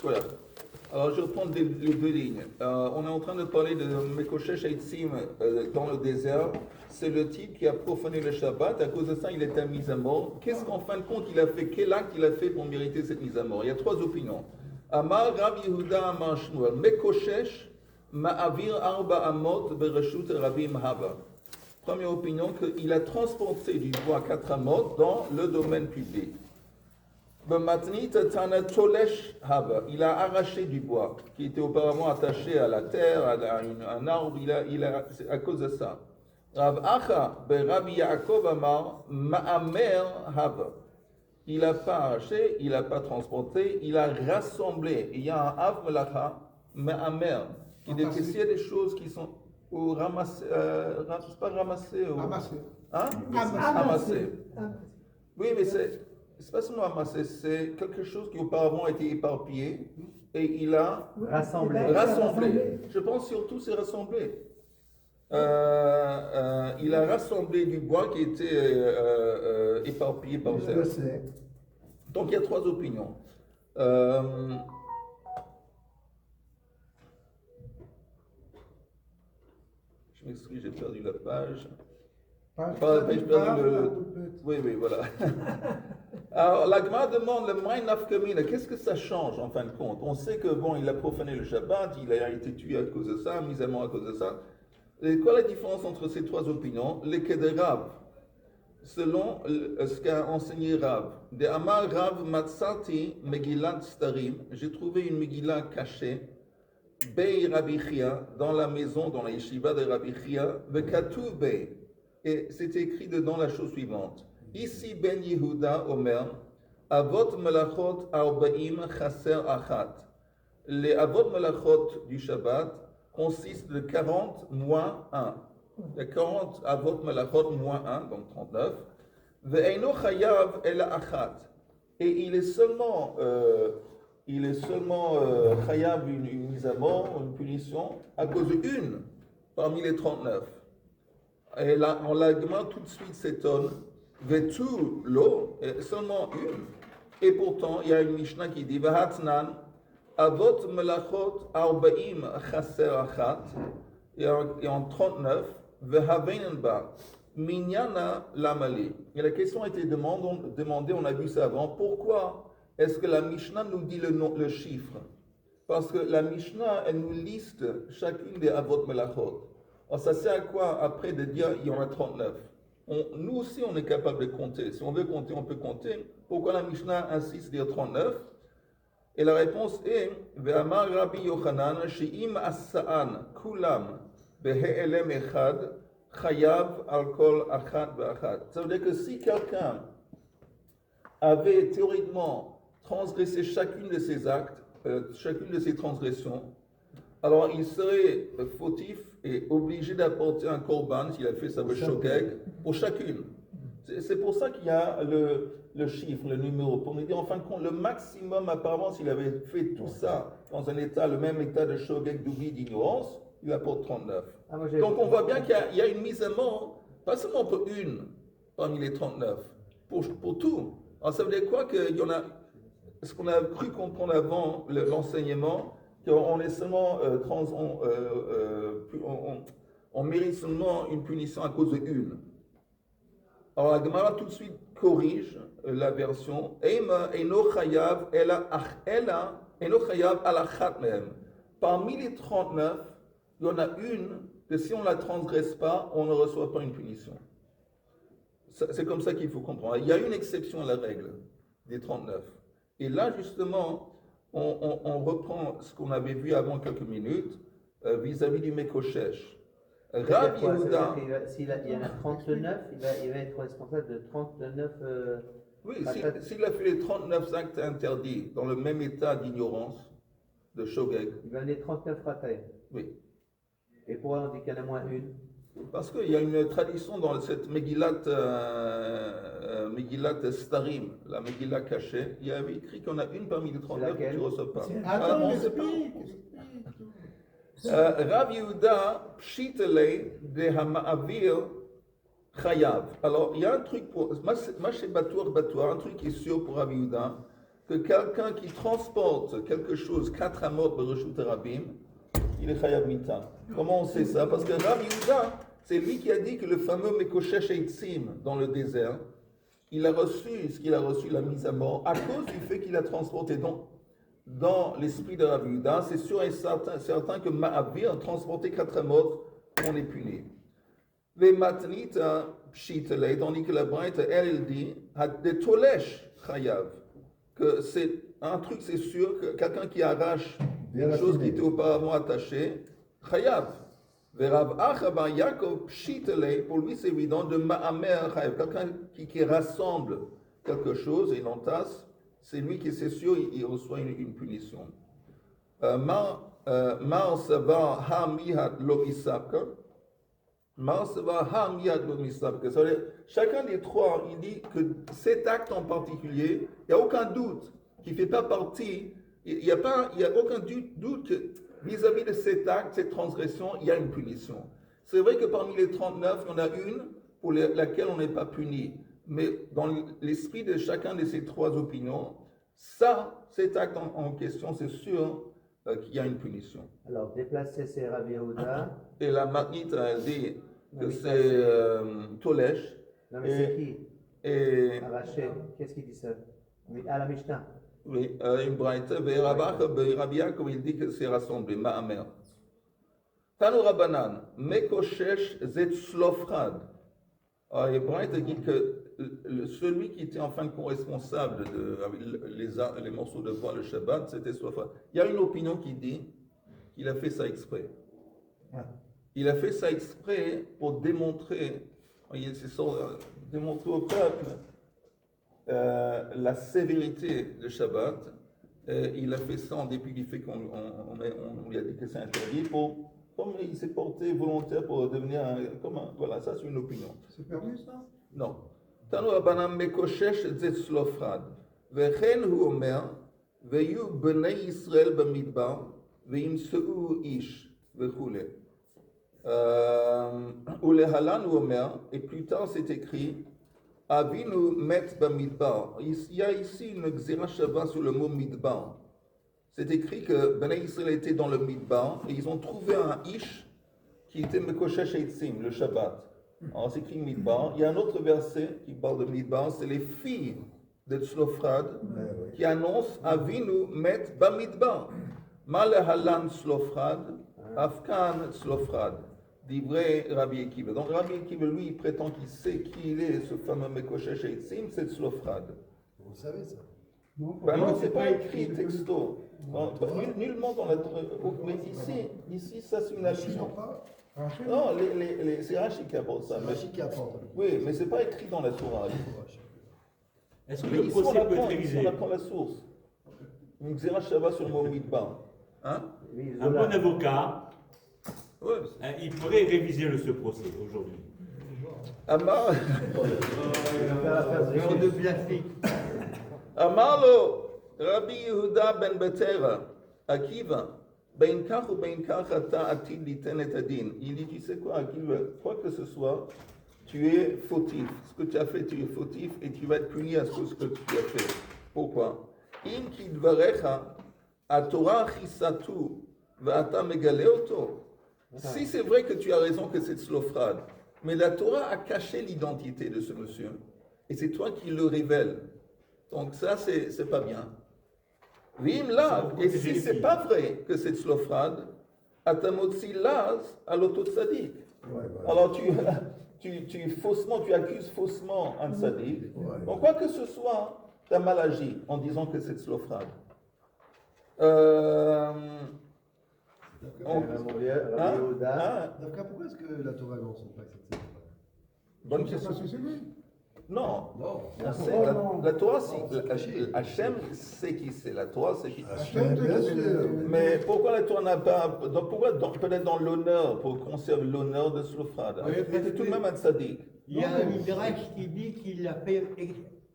Voilà. Alors je reprends les deux lignes. On est en train de parler de Mekoshesh Eitzim dans le désert. C'est le type qui a profané le Shabbat. À cause de ça, il est mis à mort. Qu'est-ce qu'en fin de compte il a fait? Quel acte il a fait pour mériter cette mise à mort? Il y a trois opinions. Amar Rab Yehuda Amar Shmuel Mekoshesh Ma'avir Arba Amot Bereshut Rabim Haba. Première opinion, qu'il a transporté du bois 4 amot dans le domaine public. Il a arraché du bois qui était auparavant attaché à la terre, à un arbre, c'est à cause de ça. Rav Acha Rabbi Yaakov Amar Ma'amer Hava. Il n'a pas arraché, il n'a pas transporté, il a rassemblé. Il y a un Av Melacha Ma'amer qui déteste des choses qui sont ou ramasser, c'est pas ramasser ou... Ramasser. Hein? Ramasser. Oui, mais c'est pas seulement ramasser, c'est quelque chose qui auparavant a été éparpillé et il a rassemblé. Je pense surtout c'est rassemblé. Il a rassemblé du bois qui était éparpillé par terre. Donc il y a trois opinions. Je m'excuse, j'ai perdu la page. Oui, voilà. Alors, la Gemara demande le Maï Nafkamina, qu'est-ce que ça change en fin de compte? On sait que, bon, il a profané le Shabbat, il a été tué à cause de ça, mis à mort à cause de ça. Et quoi la différence entre ces trois opinions? Les Kederav, selon ce qu'a enseigné Rav. De Amar Rav Matsati Megillat Starim, j'ai trouvé une Megillah cachée. Bey Rabbi Chia, dans la maison, dans la yeshiva de Rabbi Chia, Vekatuv Bey. Et c'est écrit dedans la chose suivante. Ici Ben Yehuda Omer, Avot Melachot Arbaim Chaser Achat. Les Avot Melachot du Shabbat consistent de 40 moins 1. Il y a 40 Avot Melachot moins 1, donc 39. Ve'eino Chayav El Achat. Et il est seulement chayav une mise à mort, une punition, à cause d'une parmi les 39. Et là, on la demande tout de suite s'étonne, vetu l'eau, seulement une. Et pourtant, il y a une Mishnah qui dit, Vahatnan, avot melachot arbaim chaser achat, et en 39, vehavenenba, minyana lamali. Et la question a été demandée, on a vu ça avant, pourquoi est-ce que la Mishnah nous dit le chiffre? Parce que la Mishnah, elle nous liste chacune des Avot Melachot. Alors ça sert à quoi après de dire il y en a 39? Nous aussi, on est capable de compter. Si on veut compter, on peut compter. Pourquoi la Mishnah insiste à dire 39? Et la réponse est Ve'amar Rabbi Yochanan she'im asa'an kulam behe'elem echad chayav al kol achat ve'achat. Ça veut dire que si quelqu'un avait théoriquement transgresser chacune de ses actes, chacune de ses transgressions, alors il serait fautif et obligé d'apporter un korban s'il a fait sa shogeg pour chacune. C'est pour ça qu'il y a le chiffre, le numéro, pour nous dire en fin de compte le maximum apparemment s'il avait fait tout ça dans un état, le même état de shogeg, d'oubli, d'ignorance, il apporte 39. Donc on voit bien qu'il y a une mise à mort, pas seulement pour une parmi les 39, pour tout. Alors ça veut dire quoi qu'il y en a. Ce qu'on a cru comprendre avant l'enseignement, qu'on est seulement on mérite seulement une punition à cause d'une. Alors la Gemara tout de suite corrige la version parmi les 39, il y en a une que si on ne la transgresse pas, on ne reçoit pas une punition. C'est comme ça qu'il faut comprendre. Il y a une exception à la règle des 39. Et là, justement, on reprend ce qu'on avait vu avant quelques minutes vis-à-vis du Mekoshesh. Rav Yehuda. S'il y en a 39, il va être responsable de 39. Oui, s'il a fait les 39 actes interdits dans le même état d'ignorance, de shogeg. Il va aller 39 ratay. Oui. Et pourquoi on dit qu'il y en a moins une? Parce qu'il y a une tradition dans cette Megillat Starim, la Megillah cachée, il y avait écrit qu'on a une parmi les 39 que tu ne reçois pas. Attends, Rav Yehuda Pshitele de Hama'avir Chayav. Alors, il y a un truc pour. Moi, c'est Batour, un truc qui est sûr pour Rav Yehuda, que quelqu'un qui transporte quelque chose 4 amot bereshut rabim, il est chayav mita. Comment on sait ça? Parce que Rabbi Yehuda, c'est lui qui a dit que le fameux Mekoshesh Eitzim dans le désert, il a reçu ce qu'il a reçu, la mise à mort, à cause du fait qu'il a transporté. Donc, dans l'esprit de Rabbi Yehuda, c'est sûr et certain que Ma'avir a transporté 4 amot, on est puni. Les matnita pshitele, tandis que la Braïta, elle dit, de tolesh chayav, que c'est un truc, c'est sûr, que quelqu'un qui arrache une chose qui était auparavant attachée, chayav. Verav Achabar Yaakov pshitele, pour lui c'est évident, de ma'amer chayav, quelqu'un qui rassemble quelque chose et l'entasse, c'est lui qui c'est sûr, il reçoit une punition. Mar savar ha'mihad lo isabka. Chacun des trois, il dit que cet acte en particulier, il n'y a aucun doute qui ne fait pas partie, il n'y a aucun doute que vis-à-vis de cet acte, cette transgression, il y a une punition. C'est vrai que parmi les 39, il y en a une pour laquelle on n'est pas puni. Mais dans l'esprit de chacun de ces trois opinions, cet acte en question, c'est sûr qu'il y a une punition. Alors, déplacer, c'est Rabbi Yehuda. Et la Matnite, elle dit que c'est Tolesh. Non, mais c'est qui? Et Arraché. Qu'est-ce qu'il dit ça? À la Mishnah. oui, une braïta, Rabbi Yaakov, il dit que c'est rassemblé, Ma'amer. Tanu Rabbanan, Mekoshesh zet slofrad. Et braïta dit que celui qui était en fin de compte responsable de les morceaux de bois le Shabbat, c'était slofrad. Il y a une opinion qui dit qu'il a fait ça exprès. Il a fait ça exprès pour démontrer au peuple la sévérité de Shabbat. Il a fait ça en dépit du fait qu'on lui a dit que c'est interdit, comme il s'est porté volontaire pour devenir voilà, ça c'est une opinion. C'est permis ça? Non. Tanu Rabbanan Mekoshesh zet slofrad. Vechen hu omer, veyu bnei Yisrael b'midbar, veimseu ish, vechule. Et plus tard c'est écrit Avinu met bamidbar. Il y a ici une xéra shava sur le mot midbar. C'est écrit que Bnei Israël était dans le midbar et ils ont trouvé un ish qui était Mekoshesh Eitzim, le Shabbat. Alors c'est écrit midbar. Il y a un autre verset qui parle de midbar, c'est les filles de Tzlofrad qui annoncent Avinu met bamidbar. Malehalan Tzlofrad, Afkan Tzlofrad. Divrei Rabbi Akiva. Donc Rabbi Akiva, lui, il prétend qu'il sait qui il est, ce fameux Mekoshesh Eitzim, c'est Tzlofrad. Vous savez ça? Non, c'est pas écrit texto. Nullement dans la Torah. Mais ici, ça c'est une allusion. Non, c'est Rashi qui apporte ça. C'est Rashi qui apporte. Oui, mais c'est pas écrit dans la Torah. Est-ce que le procès peut être révisé? On apprend la source. Une xéra shava sur le mot midbar. Hein? Un bon avocat, Ouais. il pourrait réviser ce procès aujourd'hui. Amar. de Blafik. Amarlo, Rabbi Yehuda ben Betera, Akiva, ben kach ou ben kach ata atid liten et adin. Il dit, tu sais quoi, Akiva, quoi que ce soit, tu es fautif. Ce que tu as fait, tu es fautif et tu vas être puni à ce que tu as fait. Pourquoi? Im ki dvarecha, a Torah chisatu, va ata megale oto. Si c'est vrai que tu as raison que c'est Tzlofrad, mais la Torah a caché l'identité de ce monsieur, et c'est toi qui le révèles. Donc ça, c'est pas bien. Vim là, et si c'est pas vrai que c'est Tzlofrad, atamotzi laz aloto tzadik. Alors tu accuses faussement un tzadik. Donc quoi que ce soit, tu as mal agi en disant que c'est Tzlofrad. Pourquoi est-ce que la Torah n'enseigne pas cette Bonne question. Non. La Torah, Hachem sait qui c'est. La Torah, c'est qui c'est. Mais pourquoi la Torah n'a pas. Peut-être dans l'honneur, pour conserver l'honneur de Tzlofrad. Il était tout de même un tzaddik. Il y a un midrash qui dit qu'il l'a fait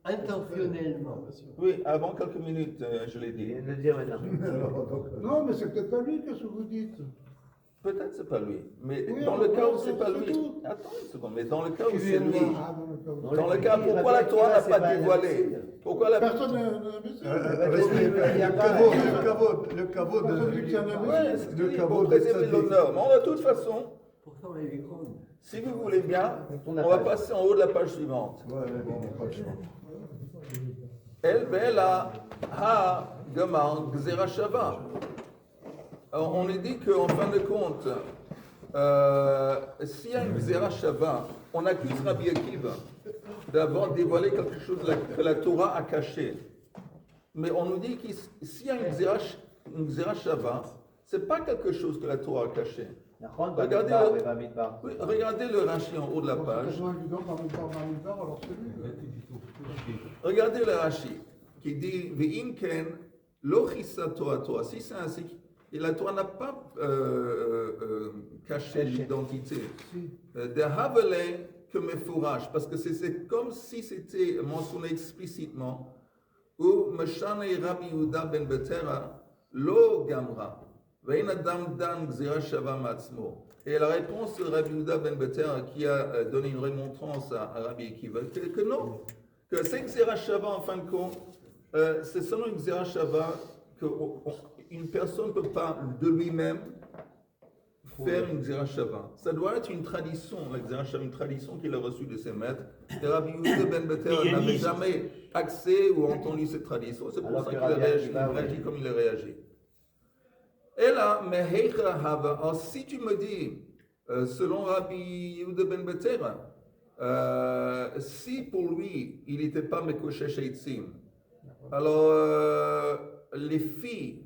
intentionnellement. Oui, avant quelques minutes, je l'ai dit. Il vient de le dire maintenant. Non, mais c'est peut-être pas lui, qu'est-ce que vous dites? Peut-être c'est pas lui, mais Oui, dans le cas où voilà, c'est pas c'est lui, tout. attends une seconde, mais dans le cas où c'est lui, Excusez-moi. Ah, dans le cas où- dans le cas, pourquoi la Torah n'a pas dévoilé? Pourquoi la Personne n'a vu ça. Le caveau de Personne dit que c'est un Ouais, imbécile. c'est le pour caveau de préserver Tzadik. l'honneur. Mais de toute façon, Pourtant, elle est grande. si vous voulez bien, Tourne on la va page. passer en haut de la page suivante. Ouais, bon, pas le choix. El Bela Ha Gamar Gzera Shava. Alors, on est dit qu'en fin de compte, s'il y a une Gzera Shava, on accuse Rabbi Akiva d'avoir dévoilé quelque chose que la Torah a caché. Mais on nous dit que s'il y a une Gzera Shava, c'est pas quelque chose que la Torah a caché. נכון? Regardez במדבר, le- במדבר. Oui, regardez le Rashi en haut de la page. Alors c'est lui. Regardez le Rashi qui dit Ve'im ken lo chissa Torah Torah. Si c'est ainsi, et la Torah n'a pas caché l'identité. De Havele que Mefourash, parce que c'est comme si c'était mentionné explicitement. Ou Meshane Rabbi Yehuda ben Betera lo gamra. Ve'in adam dan gzera shava matzmo. Et la réponse de Rabbi Yehuda ben Betera qui a donné une remontrance à Rabbi Akiva, que non, que c'est gzera shava en fin de compte, c'est seulement une gzera shava qu'une personne ne peut pas de lui-même faire une gzera shava. Ça doit être une tradition, la gzera shava, une tradition qu'il a reçue de ses maîtres. Et Rabbi Yehuda ben Betera n'avait jamais accès ou entendu cette tradition. C'est pour Alors ça que qu'il a Rabbi réagi, Akiva, il a réagi oui. comme il a réagi. Et là, alors si tu me dis, selon Rabbi Yehuda ben Betera, si pour lui, il n'était pas Mekoshe Sheitzim, alors les filles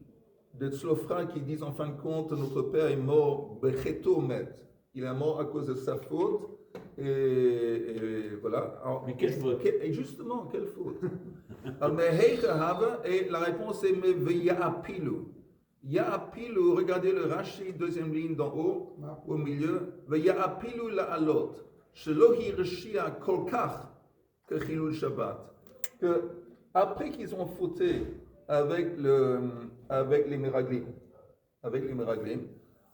de Tzlofra qui disent en fin de compte, notre père est mort, Becheto Met, il est mort à cause de sa faute, et voilà. Alors, Mais quelle faute? Et justement, quelle faute? Alors, mais et la réponse est mais Ya'apilu. Ya'apilu, regardez le Rashi, deuxième ligne d'en haut, au milieu, Ya'apilu la'alot, shelo hirshia kolkach que chilul Shabbat. Que après qu'ils ont fauté avec les Meraglim,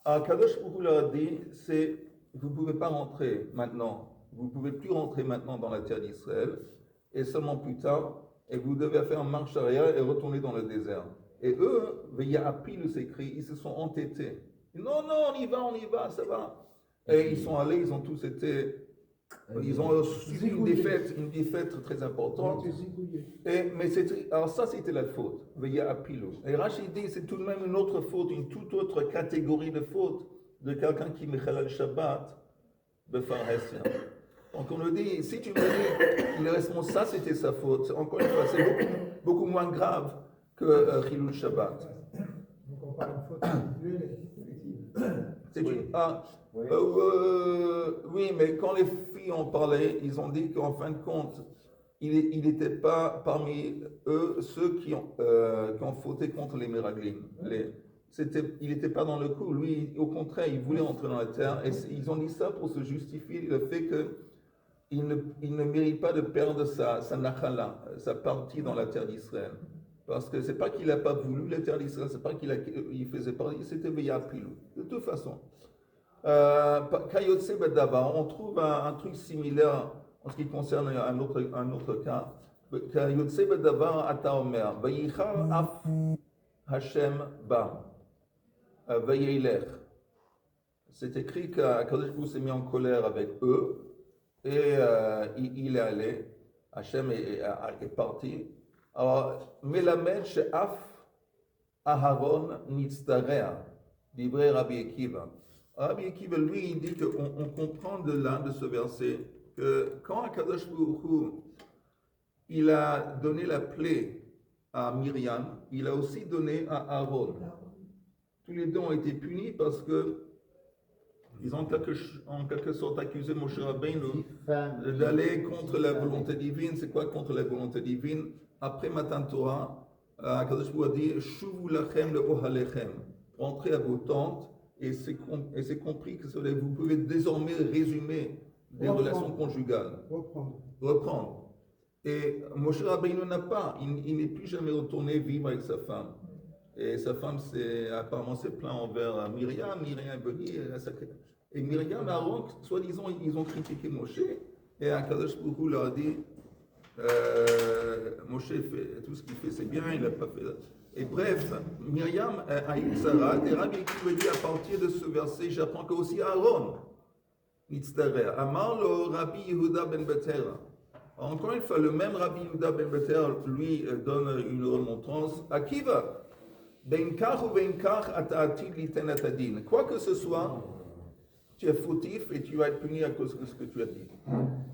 Kadosh Baruch Hu leur a dit, vous ne pouvez pas rentrer maintenant, vous ne pouvez plus rentrer maintenant dans la terre d'Israël, et seulement plus tard, et vous devez faire une marche arrière et retourner dans le désert. Et eux, Ya'apilu s'écrit, ils se sont entêtés. Non, on y va, ça va. Et ils sont allés, ils ont tous été, ils ont subi une défaite très importante. Alors ça, c'était la faute. Ya'apilu. Et Rachid dit, c'est tout de même une autre faute, une toute autre catégorie de faute de quelqu'un qui mechalal Shabbat, befarhesia. Donc on nous dit, si tu me dis, il est responsable, ça c'était sa faute. Encore une fois, c'est beaucoup moins grave que Chilul Shabbat. Donc on parle de faute individuelle et collective. C'est une. Ah, Oui. oui, mais quand les filles ont parlé, ils ont dit qu'en fin de compte, il n'était pas parmi eux ceux qui ont fauté contre les Meraglim. Il n'était pas dans le coup. Lui, au contraire, il voulait entrer dans la terre. Et ils ont dit ça pour se justifier le fait qu'il ne mérite pas de perdre sa nachala, sa partie dans la terre d'Israël. Parce que c'est pas qu'il n'a pas voulu la terre d'Israël, c'est pas qu'il faisait partie, c'était Ya'apilu. De toute façon. Kayotse Bedava, on trouve un truc similaire en ce qui concerne un autre cas. Kayotse Bedava Ata Omer, Vayichar Af Hashem Ba, Vayelech. C'est écrit qu'Akadosh Baruch Hu s'est mis en colère avec eux et il est allé. Hashem est parti. Alors, Melamed She'af Aharon Nitztarea, livré Rabbi Akiva. Rabbi Akiva, lui, il dit qu'on comprend de là, de ce verset, que quand Akadosh Baruch Hu, il a donné la plaie à Myriam, il a aussi donné à Aaron. Tous les deux ont été punis parce que ils ont en quelque sorte accusé Moshe Rabbeinu d'aller contre la volonté divine. C'est quoi contre la volonté divine? Après Matan Torah, Akadosh Baruch Hu a dit Shuvu lachem le ohalechem, rentrez à vos tentes, et c'est compris que vous pouvez désormais résumer des relations conjugales. Reprendre. Et Moshe Rabbeinu n'a pas, il n'est plus jamais retourné vivre avec sa femme. Et sa femme apparemment s'est plaint envers Myriam. Myriam est venue. Et Myriam et Aaron, soi-disant, ils ont critiqué Moshe. Et Akadosh Baruch Hu leur a dit Moshe fait tout ce qu'il fait, c'est bien, il n'a pas fait. Et bref, Myriam a eu Sarah. Et Rabbi Akiva dit à partir de ce verset, j'apprends que aussi Aaron, Nitztarer, Amar lo Rabbi Yehuda ben Betera. Encore une fois, le même Rabbi Yehuda ben Betera lui donne une remontrance. Akiva, ben kach ou ben kach ata'atid liten atadin. Quoi que ce soit, tu es fautif et tu vas être puni à cause de ce que tu as dit.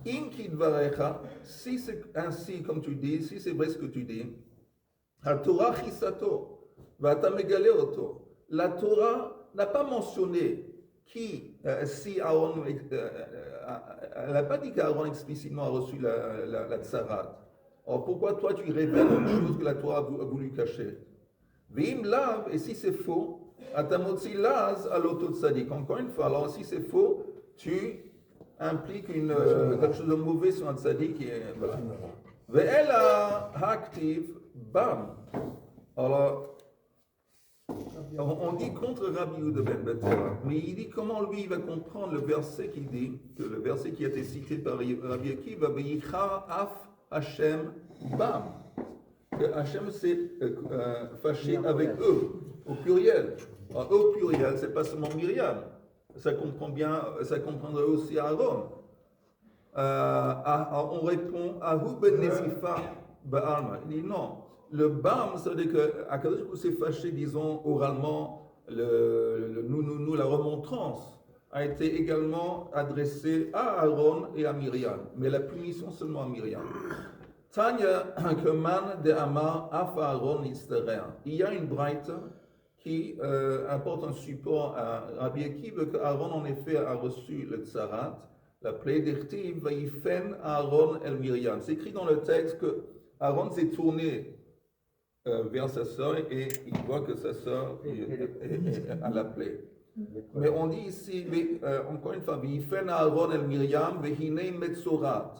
In kidvarecha, si c'est ainsi comme tu dis, si c'est vrai ce que tu dis, la Torah chisato, vata megale oto. La Torah n'a pas mentionné si Aaron, elle n'a pas dit qu'Aaron explicitement a reçu la tsarat. Alors pourquoi toi tu révèles une chose que la Torah a voulu cacher? Vim lav, et si c'est faux, atamotzi laz alotot tzadik. Encore une fois, alors si c'est faux, tu impliques quelque chose de mauvais sur un tzadik. Voilà. Ve'ela haktiv bam. Alors, on dit contre Rabbi Yehuda ben Betera, mais il dit comment lui il va comprendre le verset qui dit, que le verset qui a été cité par Rabbi Akiva, Ve'ichar af Hashem bam. Que Hashem s'est fâché avec eux, au pluriel. Alors, au pluriel, c'est pas seulement Myriam, ça comprendrait aussi Aaron. On répond à Hu ben Nezifa ba'alma. Il dit non. Le bam, ça veut dire qu'Akadosh Baruch Hu s'est fâché, disons, oralement, la remontrance a été également adressée à Aaron et à Myriam, mais la punition seulement à Myriam. Tanya Keman de Amar Af Aaron Isterer. Il y a une braïta qui apporte un support à Rabbi Akiva que Aaron en effet a reçu le tsarat, la plaie d'Irtiv, Vaïfen Aaron el Myriam. C'est écrit dans le texte que Aaron s'est tourné vers sa sœur et il voit que sa sœur a la plaie. Mais on dit ici, encore une fois, Vaïfen Aaron el Myriam, Vehine Metzorat.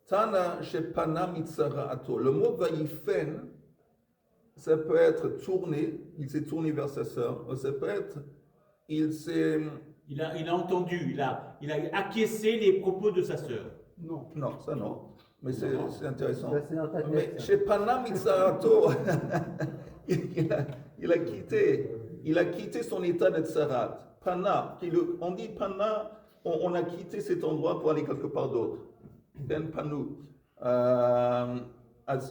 Tana shepana mitzara'ato. Le mot vaïfen, ça peut être tourné, il s'est tourné vers sa sœur, ou ça peut être, il a entendu, il a acquiescé les propos de sa sœur. Non, ça non. Mais c'est intéressant. Mais Mais shepana mitzara'ato, il a quitté son état de tsarat. Pana, on dit pana, on a quitté cet endroit pour aller quelque part d'autre. Ben Panu.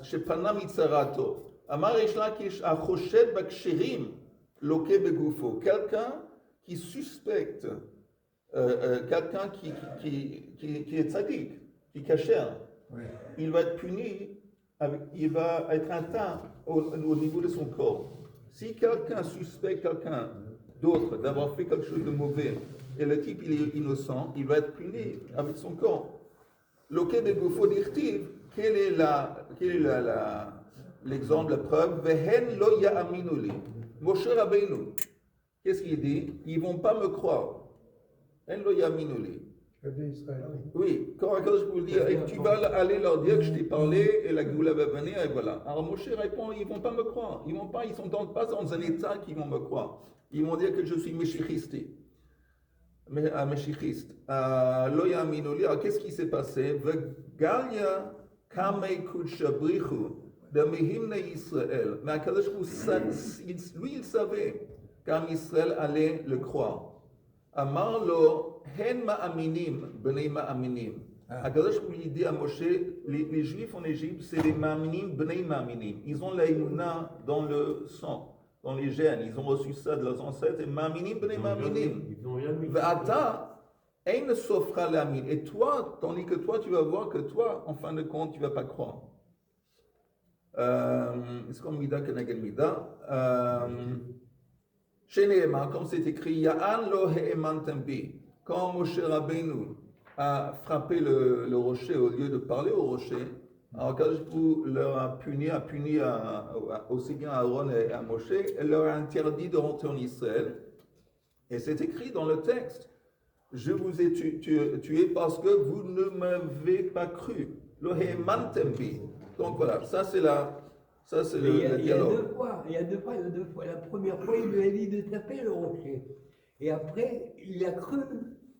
Shepana mitzarato. Amar Reish Lakish achoshed baksherim loke begufo. Quelqu'un qui suspecte, quelqu'un qui est tzadik, qui cachère, il va être puni, il va être atteint au niveau de son corps. Si quelqu'un suspecte quelqu'un d'autre d'avoir fait quelque chose de mauvais et le type il est innocent, il va être puni avec son corps. Loke begufo d'irtiv, quel est l'exemple, la preuve? Vehen lo ya'aminu li. Moshe Rabbeinu, qu'est-ce qu'il dit? Ils vont pas me croire. Hen lo ya'aminu li. Oui, quand Akadosh Baruch Hu dit, tu vas aller leur dire que je t'ai parlé et la Géoula va venir et voilà. Alors Moshe répond, ils vont pas me croire. Ils sont donc pas dans un état qu'ils vont me croire. Ils vont dire que je suis méchichiste. Lo ya'aminu li. Alors qu'est-ce qui s'est passé? Vegalia kamei kudshabrichu de mehimne Israël. Mais Akadosh Baruch Hu, lui il savait qu'Am Israël allait le croire. Amar lo hen ma'aminim bnei ma'aminim. Akadosh Baruch Hu dit à Moshe, les Juifs en Égypte, c'est les ma'aminim bnei ma'aminim. Ils ont la émouna dans le sang, dans les gènes. Ils ont reçu ça de leurs ancêtres. Et ma'aminim bnei ma'aminim. Ve'ata ein sofra l'amin. Et toi, tandis que toi, tu vas voir que toi, en fin de compte, tu vas pas croire. C'est comme Mida Kenegel Mida. Chez Nehema, comme c'est écrit, Ya'an lo he'emantem bi. Quand Moshe Rabbeinu a frappé le rocher au lieu de parler au rocher, alors Kadosh Baruch Hu leur a puni aussi bien à Aaron et à Moshe, elle leur a interdit de rentrer en Israël. Et c'est écrit dans le texte, je vous ai tué parce que vous ne m'avez pas cru. Lo he'emantem bi. Donc voilà, ça c'est Ça, c'est Mais il y a le dialogue. il y a deux fois. La première fois, il lui a dit de taper le rocher. Et après, il a cru,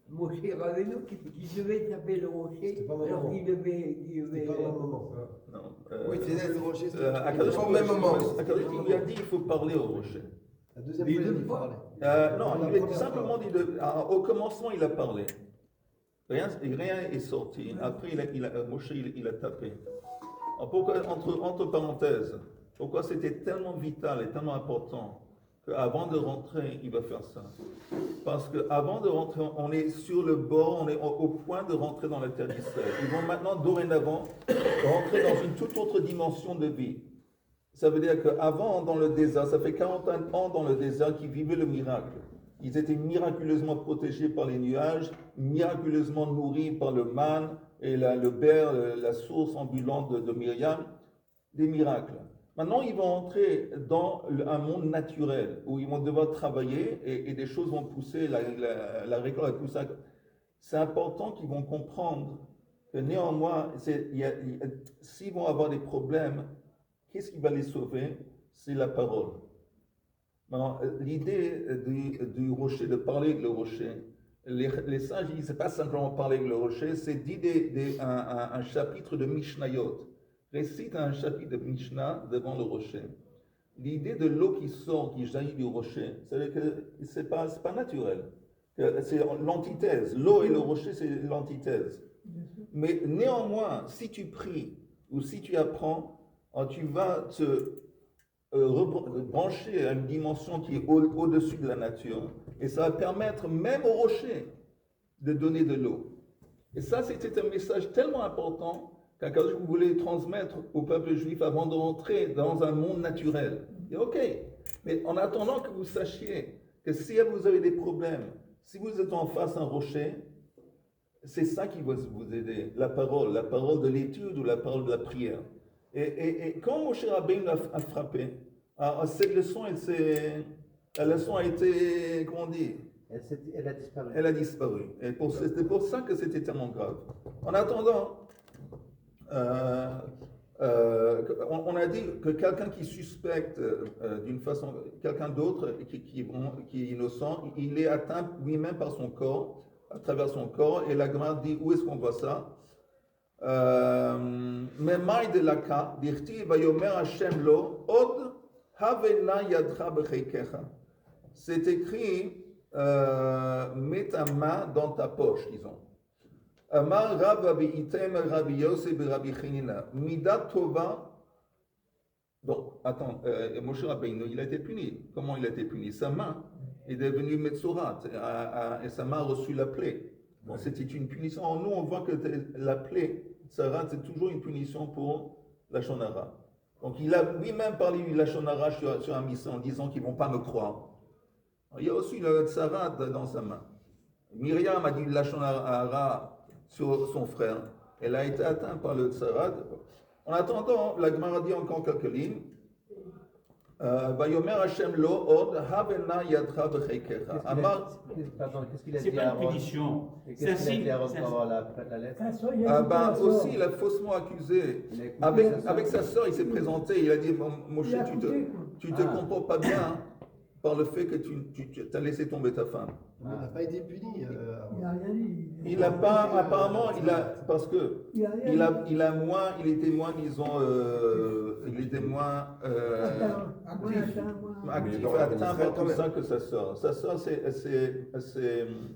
Moshe Rabbeinu, qu'il devait taper le rocher. C'était pas mon Alors moment. qu'il devait. C'est pas un moment. Non, Oui, c'est le rocher. Akadosh Au même moment. Akadosh lui a dit il faut parler au rocher. La deuxième Les fois, il deux a dit fois. parler. Non, La il a première simplement fois. dit au commencement il a parlé. Rien est sorti. Après, Moshe il a tapé. Alors, pourquoi, entre parenthèses, pourquoi c'était tellement vital et tellement important qu'avant de rentrer, il va faire ça? Parce qu'avant de rentrer, on est sur le bord, on est au point de rentrer dans la terre d'Israël. Ils vont maintenant, dorénavant, rentrer dans une toute autre dimension de vie. Ça veut dire qu'avant, dans le désert, ça fait 40 ans dans le désert qu'ils vivaient le miracle. Ils étaient miraculeusement protégés par les nuages, miraculeusement nourris par le man et le beurre, la source ambulante de Myriam, des miracles. Maintenant, ils vont entrer dans un monde naturel où ils vont devoir travailler et des choses vont pousser, la récolte va pousser. C'est important qu'ils vont comprendre que néanmoins, s'ils vont avoir des problèmes, qu'est-ce qui va les sauver? C'est la parole. Maintenant, l'idée du rocher, de parler avec le rocher, les sages disent, c'est pas simplement parler avec le rocher, c'est dit un chapitre de Mishnayot. Récite un chapitre de Mishnah devant le rocher. L'idée de l'eau qui sort, qui jaillit du rocher, c'est-à-dire que c'est pas naturel. C'est l'antithèse. L'eau et le rocher, c'est l'antithèse. Mais néanmoins, si tu pries ou si tu apprends, tu vas te brancher à une dimension qui est au-dessus de la nature, et ça va permettre même au rocher de donner de l'eau. Et ça, c'était un message tellement important qu'Akadosh voulait transmettre au peuple juif avant de rentrer dans un monde naturel. Et ok, mais en attendant que vous sachiez que si vous avez des problèmes, si vous êtes en face d'un rocher, c'est ça qui va vous aider, la parole de l'étude ou la parole de la prière. Et quand Moshe Rabbeinu a frappé, cette leçon, la leçon a été, comment on dit? Elle a disparu. Elle a disparu. Et c'était pour ça que c'était tellement grave. En attendant, on a dit que quelqu'un qui suspecte d'une façon, quelqu'un d'autre qui est innocent, il est atteint lui-même par son corps, à travers son corps, et la Gemara dit où est-ce qu'on voit ça? Mais maï de laka, dirti vayomer Hashem lo, od havena yadcha becheikecha. C'est écrit, mets ta main dans ta poche, disons. Amar Rav Rabbi Item Rabbi Yosef Rabbi Chinina. Midat Tova. Donc, attends, Moshe Rabbeinu, il a été puni. Comment il a été puni? Sa main est devenue Metsurat et sa main a reçu la plaie. Bon, c'était une punition. Nous, on voit que la plaie, Sarat, c'est toujours une punition pour la Shonara. Donc, il a lui-même parlé de la Shonara sur un mission en disant qu'ils ne vont pas me croire. Alors, il y a aussi le Sarat dans sa main. Myriam a dit la Shonara sur son frère. Elle a été atteinte par le Tsarat. En attendant, la Gemara dit encore quelques lignes. Vayomer Hashem lo od havena yadcha becheikecha. Pardon, qu'est-ce qu'il a dit? C'est pas une punition. C'est un Qu'est-ce qu'il a signe. dit à Aaron pour avoir la lettre? Aussi, il a faussement accusé. Avec sa sœur, il s'est présenté. Il a dit Moshe, tu te comportes pas bien par le fait que tu as laissé tomber ta femme. Mais il n'a pas été puni. Il n'a rien dit. Il n'a pas, apparemment, parce que il était moins, disons, il était moins actif, atteint par tout ça que sa sœur. Sa sœur, c'est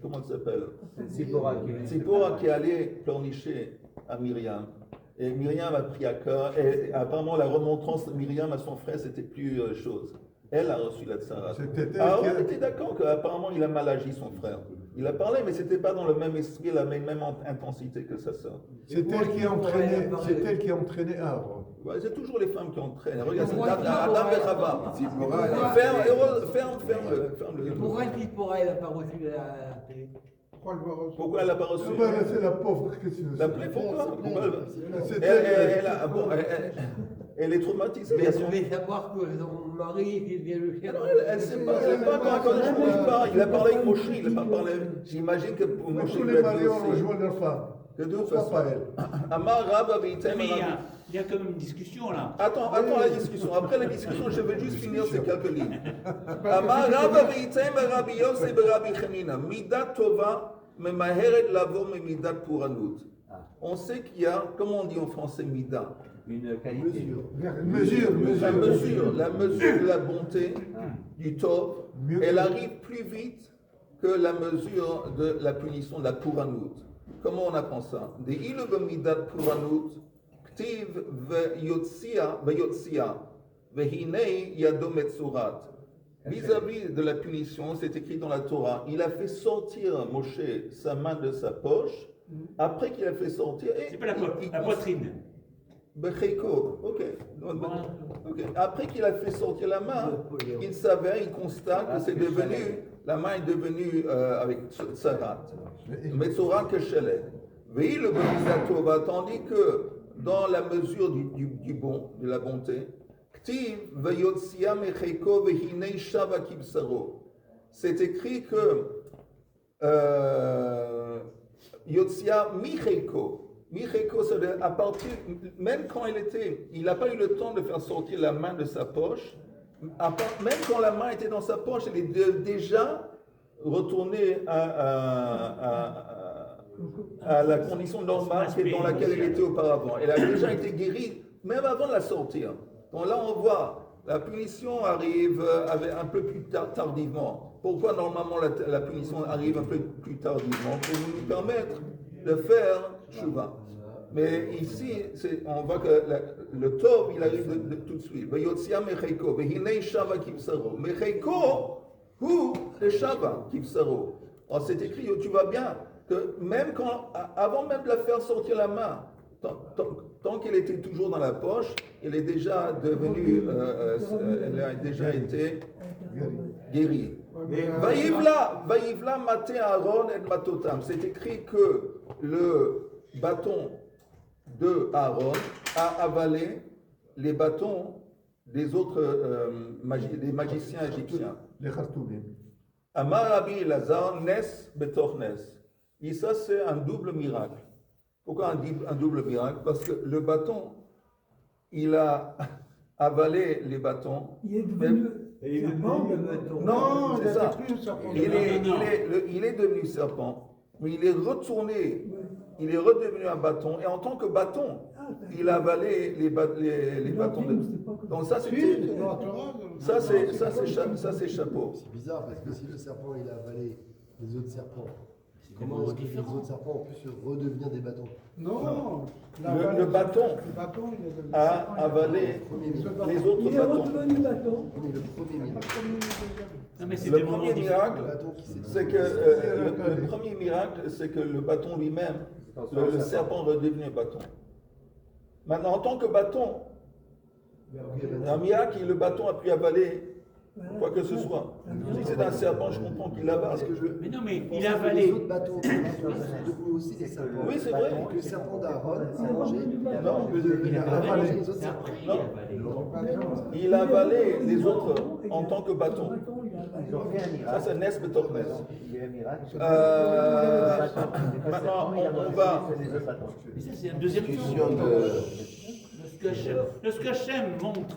comment elle s'appelle? Tzipora qui est allée pleurnicher à Myriam. Et Myriam a pris à cœur, et apparemment la remontrance de Myriam à son frère, c'était plus chose. Elle a reçu la tsara. Alors on était d'accord qu'apparemment il a mal agi son frère. Il a parlé, mais c'était pas dans le même esprit, la même intensité que sa sœur. C'est elle qui a entraîné Aaron. Ouais, c'est toujours les femmes qui entraînent. Regarde, c'est Adam et Chava. Ferme-le. Pourquoi Tzipora, elle n'a pas reçu la paix? Pourquoi elle n'a pas reçu? C'est la pauvre. La plaie, pourquoi? C'est Elle est traumatisée. Mais elle devait savoir que son mari vient le chercher. Elle ne sait pas quand il parle. Il a parlé avec Moshe, il n'a pas parlé. J'imagine que Moshe tous lui les a dit maris ont aussi. rejoint leur femme. De toute Pas façon. elle. Amar Rabbi Item Mais il y a quand même une discussion là. Attends la discussion. Après la discussion, je vais juste finir ces quelques lignes. Amar Rava veitem Rabbi Yosef Rabbi Chanina, midat tova memaheret lavo midat puranut. On sait qu'il y a, comment on dit en français midat? Une qualité. Mesure. La mesure de la bonté du tov, elle arrive plus vite que la mesure de la punition de la puranut. Comment on apprend ça? De ilu b'midat puranut, ktiv veyotzia, vehinei yado metzurat. Vis-à-vis de la punition, c'est écrit dans la Torah, il a fait sortir Moshe sa main de sa poche, après qu'il a fait sortir... C'est pas la poitrine. Becheiko, ok. Après qu'il a fait sortir la main, il s'avère, il constate que c'est devenu, la main est devenue avec Tsarat. Metzorat Kesheled. Veille le Tova, tandis que dans la mesure du bon, de la bonté, c'est écrit que Yotsia Micheiko. Micheiko, c'est à partir, même quand il n'a pas eu le temps de faire sortir la main de sa poche, même quand la main était dans sa poche, elle est déjà retournée à la condition normale dans laquelle elle était auparavant. Elle a déjà été guérie, même avant de la sortir. Donc là, on voit, la punition arrive un peu plus tardivement. Pourquoi normalement la punition arrive un peu plus tardivement? Pour nous permettre de faire Shuvah. Mais ici, on voit que le Tov, il arrive tout de suite. Vayotsia mecheiko, vehinei shava kivsaro. Mecheiko, hu le shava kivsaro. Alors c'est écrit, tu vois bien, que même avant même de la faire sortir la main, tant qu'elle était toujours dans la poche, elle est déjà devenue, elle a déjà été guérie. Vaïvla mate Aaron et matotam. C'est écrit que le bâton de Aaron a avalé les bâtons des autres des magiciens égyptiens. Les Khartoumim. Amar Rabbi Elazar nes betor nes. Et ça c'est un double miracle. Pourquoi un double miracle? Parce que le bâton, il a avalé les bâtons. Il est devenu serpent, le bâton. Non, c'est ça. Il Il est devenu serpent, mais il est retourné, il est redevenu un bâton, et en tant que bâton, il a avalé les bâtons de... Donc ça, c'est chapeau. C'est bizarre parce que si le serpent il a avalé les autres serpents, comment est-ce que les autres serpents ont pu se redevenir des bâtons? Non. Le bâton a avalé les autres Il est bâtons. redevenu bâton. Mais le premier miracle. Non, mais c'est Le des moments premier différents. miracle, c'est que le premier miracle, c'est que le bâton lui-même, le serpent redevenu un bâton. Maintenant, en tant que bâton, un miracle, le bâton a pu avaler quoi que ce soit. Si c'est un serpent, je comprends qu'il l'avale. Mais non, mais il Les a avalé. autres bâtons sont devenus aussi des serpents. Oui, c'est vrai. Donc le serpent d'Aaron a mangé. Non, Il a avalé les autres C'est serpents. après, il a avalé. il a avalé les autres en tant que bâton. Ils ont fait un Ça, miracle. c'est Nes Betornes. Il y a eu un miracle. Maintenant, on va. Mais ça, c'est un deuxième Discussion tour. de. Lorsque Hachem montre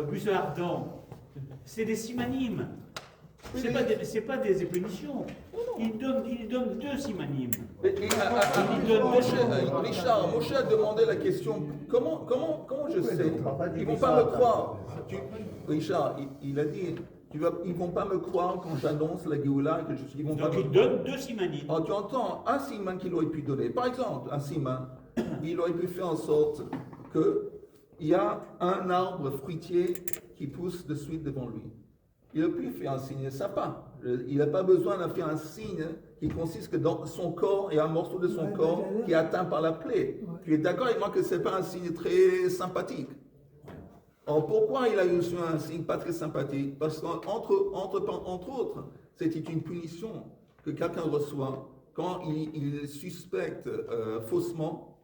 buisson ardent, c'est des simanimes. C'est pas des punitions. Il donne deux simanimes. Richard, Moshe a demandé la question comment je sais? Ils vont pas me croire. Richard, il a dit ils vont pas me croire quand j'annonce la Géoula que je suis. Donc il donne deux simanimes. Alors tu entends un siman qu'il aurait pu donner. Par exemple, un siman, il aurait pu faire en sorte qu'il y a un arbre fruitier qui pousse de suite devant lui. Il a pu faire un signe sympa. Il n'a pas besoin de faire un signe qui consiste que dans son corps, il y a un morceau de son corps qui est atteint par la plaie. Tu es d'accord avec moi que ce n'est pas un signe très sympathique? Alors pourquoi il a eu un signe pas très sympathique? Parce qu'entre autres, c'était une punition que quelqu'un reçoit quand il suspecte faussement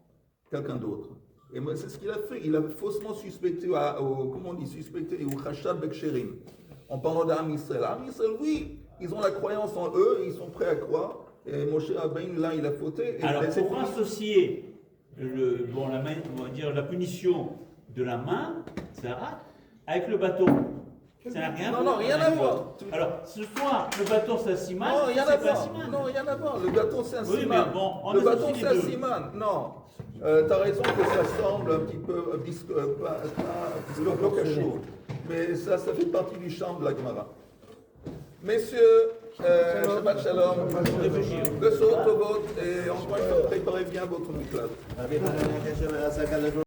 quelqu'un d'autre. Et c'est ce qu'il a fait. Il a faussement suspecté au Chashab Beksherim. En parlant d'Am Israël. Am Israël, oui, ils ont la croyance en eux, ils sont prêts à croire. Et Moshe Rabbeinu, là, il a fauté. Alors pour associer bon, la main, on va dire la punition de la main, ça rate, avec le bâton. Ça n'a rien à Non, voir. non, rien à voir. Alors, soit le bâton c'est un siman, Non, rien à c'est pas un voir. siman. Non, rien à voir. Le bâton, c'est un Oui, siman. mais bon, on Le associe bâton, les c'est un deux. siman. Non. T'as raison que ça semble un petit peu chaud. Mais ça fait partie du champ de la Gemara. Messieurs, Shabbat Shalom. Le saut au vote et encore une fois, préparez bien votre miklat. Rabbi Hanania Keshem, Asaka, le